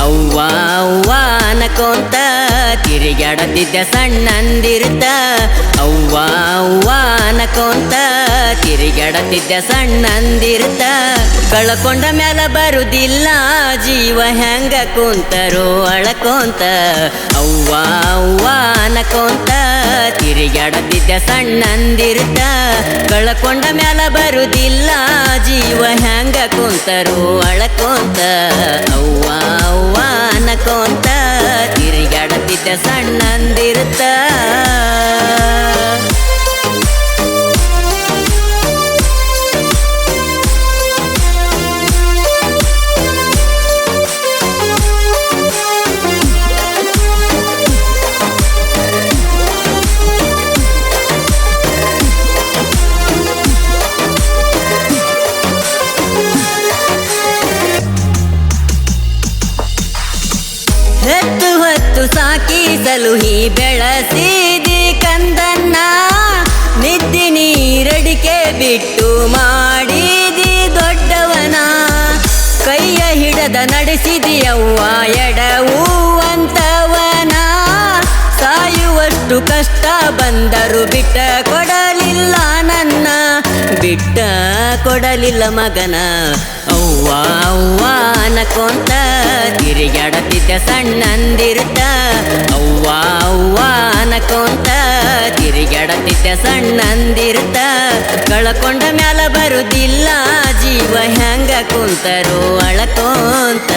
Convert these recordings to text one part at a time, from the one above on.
ಅವ್ವ ಅವ್ವ ಅನಕೊಂತ ತಿರುಗಾಡತಿದ್ದ ಸಣ್ಣಂದಿರ್ತ ಅವ್ವ ಅವ್ವ ಅನಕೊಂತ ತಿರುಗಾಡತಿದ್ದ ಸಣ್ಣಂದಿರ್ತ ಕಳ್ಕೊಂಡ ಮ್ಯಾಲ ಬರುದಿಲ್ಲ ಜೀವ ಹೆಂಗ ಕುಂತರೋ ಅಳಕೊಂತ ಅವ್ವ ಅವ್ವ ಅನಕೊಂತ ತಿರುಗಾಡತಿದ್ದ ಸಣ್ಣಂದಿರ್ತ ಕಳ್ಕೊಂಡ ಮ್ಯಾಲ ಬರುದಿಲ್ಲ ಜೀವ ಹೆಂಗ ಕುಂತರೋ ಅಳಕೊಂತ ಅವ್ವ ಅವ್ವ ಅನಕೊಂತ ತಿರುಗಾಡತಿದ್ದ ಸಣ್ಣಂದಿರ್ತ ಹೆತ್ತು ಹೊತ್ತು ಸಾಕಿ ಸಲುಹಿ ಬೆಳಸಿದಿ ಕಂದನ್ನ ನಿದ್ದೆ ನೀರಡಿಕೆ ಬಿಟ್ಟು ಮಾಡಿದಿ ದೊಡ್ಡವನ ಕೈಯ ಹಿಡದ ನಡೆಸಿದಿಯವ್ವ ಎಡವುವಂತವನ ಸಾಯುವಷ್ಟು ಕಷ್ಟ ಬಂದರು ಬಿಟ್ಟ ಕೊಡಲಿಲ್ಲ ನನ್ನ ಬಿಟ್ಟ ಕೊಡಲಿಲ್ಲ ಮಗನ ಅವ್ವ ಅವ್ವ ಅನಕೊಂತ ತಿರುಗಾಡತಿದ್ದ ಸಣ್ಣಂದಿರ್ತ ಅವ್ವ ಅವ್ವ ಅನಕೊಂತ ತಿರುಗಾಡತಿದ್ದ ಸಣ್ಣಂದಿರ್ತ ಕಳ್ಕೊಂಡ ಮ್ಯಾಲ ಬರುದಿಲ್ಲ ಜೀವ ಹೆಂಗ ಕುಂತರೋ ಅಳಕೊಂತ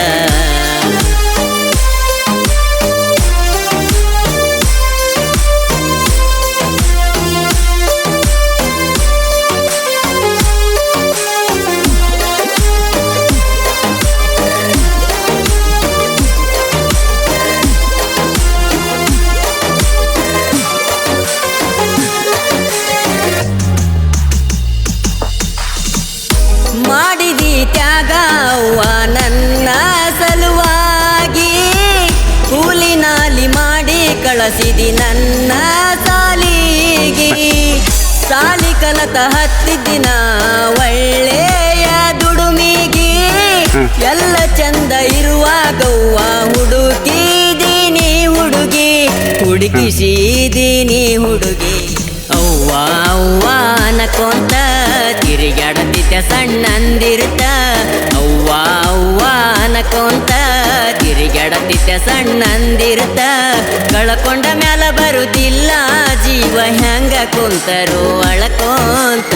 ಮಾಡಿದಿ ತ್ಯಾಗ ಅವ್ವ ನನ್ನ ಸಲುವಾಗಿ ಕೂಲಿ ನಾಲಿ ಮಾಡಿ ಕಳಿಸಿದಿ ನನ್ನ ಸಾಲಿಗೆ ಸಾಲಿ ಕಲತ ಹತ್ತಿದ್ದಿನ ಒಳ್ಳೆಯ ದುಡುಮಿಗಿ ಎಲ್ಲ ಚಂದ ಇರುವಾಗವ್ವ ಹುಡುಕಿದೀನಿ ಹುಡುಗಿ ಹುಡುಕಿಸಿದೀನಿ ಹುಡುಗಿ ಅವ್ವ ಅವ್ವ ಅನಕೊಂತ ತಿರುಗಾಡತಿದ್ದ ಸಣ್ಣಂದಿರ್ತ ಅವ್ವ ಅವ್ವ ಅನಕೊಂತ ತಿರುಗಾಡತಿದ್ದ ಸಣ್ಣಂದಿರ್ತ ಕಳ್ಕೊಂಡ ಮ್ಯಾಲ ಬರುದಿಲ್ಲ ಜೀವ ಹೆಂಗ ಕುಂತರೋ ಅಳಕೊಂತ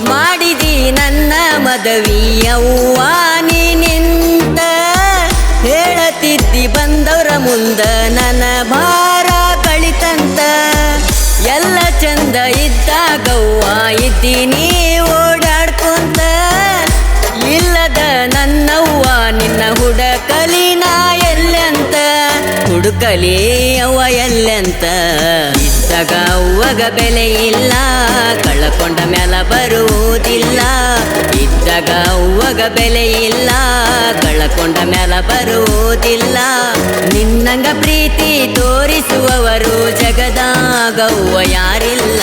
ಮಾಡಿದಿ ನನ್ನ ಮದವಿಯವ್ವ ನಿಂತ ಹೇಳತಿದ್ದಿ ಬಂದವರ ಮುಂದ ನನ್ನ ಭಾರ ಕಳಿತಂತ ಎಲ್ಲ ಚಂದ ಇದ್ದಾಗವ್ವ ಇದ್ದೀನಿ ಓಡಾಡ್ಕೊಂತ ಇಲ್ಲದ ನನ್ನವ್ವ ನಿನ್ನ ಹುಡುಕಲಿ ನಾ ಎಲ್ಲಂತ ಹುಡುಕಲಿ ಅವ್ವ ಎಲ್ಲಂತ ಇದ್ದಾಗ ಅವ್ವಗ ಬೆಲೆ ಇಲ್ಲ ಕಳ್ಕೊಂಡ ಮ್ಯಾಲ ಬರುವುದಿಲ್ಲ ಇದ್ದಾಗ ಅವ್ವಗ ಬೆಲೆ ಇಲ್ಲ ಕಳ್ಕೊಂಡ ಮ್ಯಾಲ ಬರುವುದಿಲ್ಲ ನಿನ್ನಂಗ ಪ್ರೀತಿ ತೋರಿಸುವವರು ಜಗದಾಗವ್ವ ಯಾರಿಲ್ಲ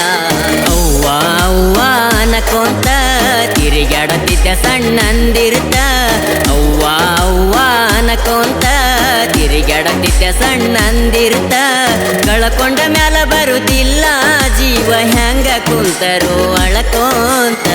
ಅವ್ವ ಅವ್ವ ಅನಕೊಂತ ತಿರುಗಾಡತಿದ್ದ ಸಣ್ಣಂದಿರ್ತ ಅವ್ವ ಅವ್ವ ಅನಕೊಂತ ತಿರುಗಾಡತಿದ್ದ ಸಣ್ಣಂದಿರ್ತ ಕಳ್ಕೊಂಡ ಮ್ಯಾಲ ಬರುದಿಲ್ಲ ಜೀವ ಹೆಂಗ ಕುಂತರೋ ಅಳಕೊಂತ